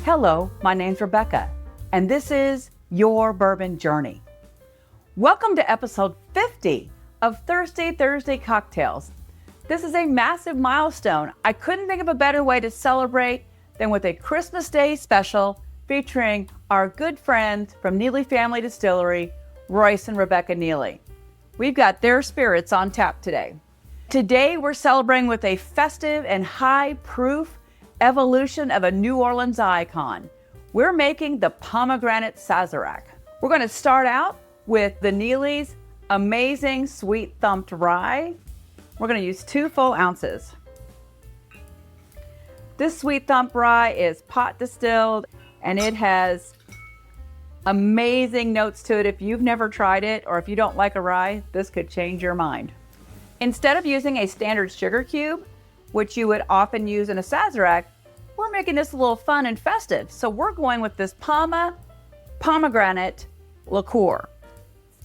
Hello, my name's Rebekah, and this is Your Bourbon Journey. Welcome to episode 50 of Thirsty Thursday Cocktails. This is a massive milestone. I couldn't think of a better way to celebrate than with a Christmas Day special featuring our good friends from Neeley Family Distillery, Royce and Rebekah Neeley. We've got their spirits on tap today. Today we're celebrating with a festive and high-proof evolution of a New Orleans icon. We're making the Pomegranate Sazerac. We're going to start out with the Neeley's amazing sweet thumped rye. We're going to use 2 full ounces. This sweet thumped rye is pot distilled and it has amazing notes to it. If you've never tried it or if you don't like a rye, this could change your mind. Instead of using a standard sugar cube, which you would often use in a Sazerac, we're making this a little fun and festive. So we're going with this Pomegranate Liqueur.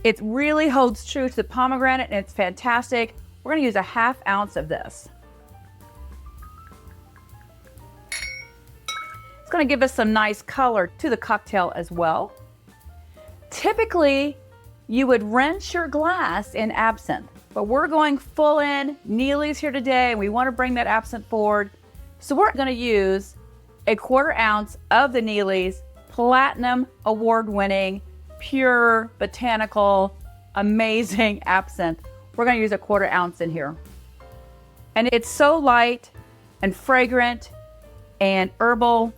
It really holds true to the pomegranate and it's fantastic. We're gonna use a 1/2 ounce of this. It's gonna give us some nice color to the cocktail as well. Typically, you would rinse your glass in absinthe, but we're going full in. Neeley's here today and we wanna bring that absinthe forward. So we're gonna use a 1/4 ounce of the Neeley's Platinum Award-winning, pure, botanical, amazing absinthe. We're gonna use a 1/4 ounce in here. And it's so light and fragrant and herbal,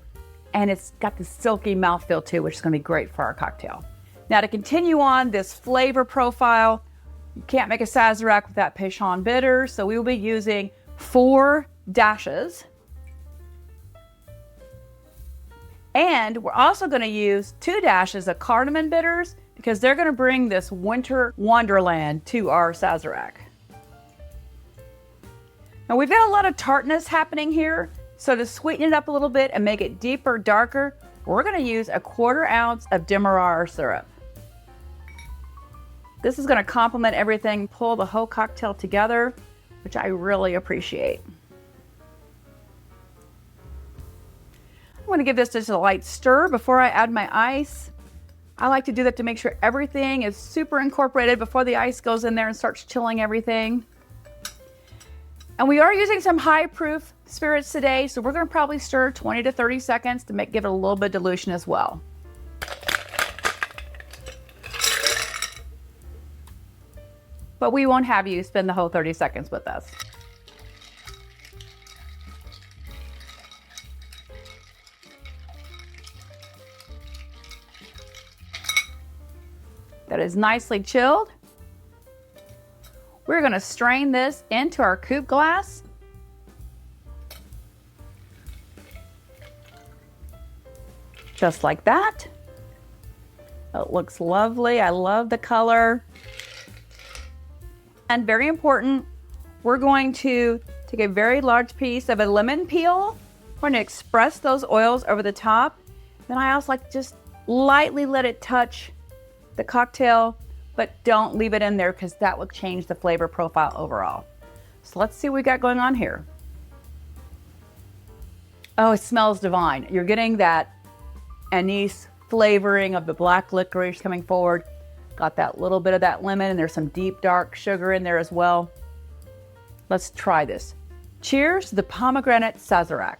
and it's got the silky mouthfeel too, which is gonna be great for our cocktail. Now to continue on this flavor profile, you can't make a Sazerac without Peychaud bitters, so we will be using 4 dashes. And we're also gonna use 2 dashes of cardamom bitters because they're gonna bring this winter wonderland to our Sazerac. Now we've got a lot of tartness happening here, so to sweeten it up a little bit and make it deeper, darker, we're gonna use a 1/4 ounce of Demerara syrup. This is gonna complement everything, pull the whole cocktail together, which I really appreciate. I'm gonna give this just a light stir before I add my ice. I like to do that to make sure everything is super incorporated before the ice goes in there and starts chilling everything. And we are using some high proof spirits today, so we're gonna probably stir 20 to 30 seconds to give it a little bit of dilution as well. But we won't have you spend the whole 30 seconds with us. That is nicely chilled. We're gonna strain this into our coupe glass. Just like that. It looks lovely. I love the color. And very important, we're going to take a very large piece of a lemon peel. We're gonna express those oils over the top. Then I also like to just lightly let it touch the cocktail, but don't leave it in there because that will change the flavor profile overall. So let's see what we got going on here. Oh, it smells divine. You're getting that anise flavoring of the black licorice coming forward. Got that little bit of that lemon, and there's some deep dark sugar in there as well. Let's try this. Cheers to the Pomegranate Sazerac.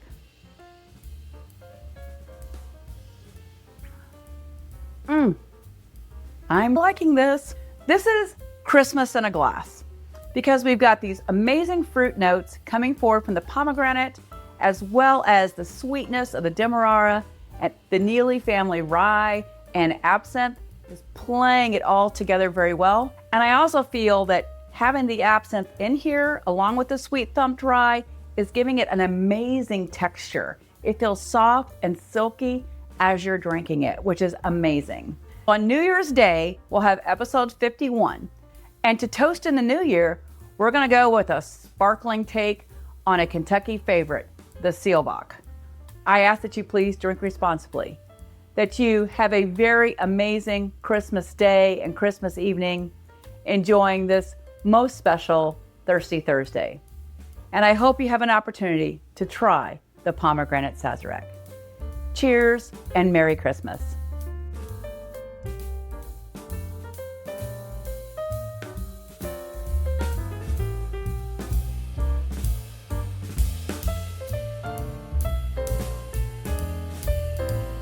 I'm liking this. This is Christmas in a glass because we've got these amazing fruit notes coming forward from the pomegranate, as well as the sweetness of the Demerara and the Neeley family rye and absinthe is playing it all together very well. And I also feel that having the absinthe in here along with the sweet thumped rye is giving it an amazing texture. It feels soft and silky as you're drinking it, which is amazing. On New Year's Day, we'll have episode 51. And to toast in the new year, we're gonna go with a sparkling take on a Kentucky favorite, the Seelbach. I ask that you please drink responsibly, that you have a very amazing Christmas day and Christmas evening, enjoying this most special Thirsty Thursday. And I hope you have an opportunity to try the Pomegranate Sazerac. Cheers and Merry Christmas.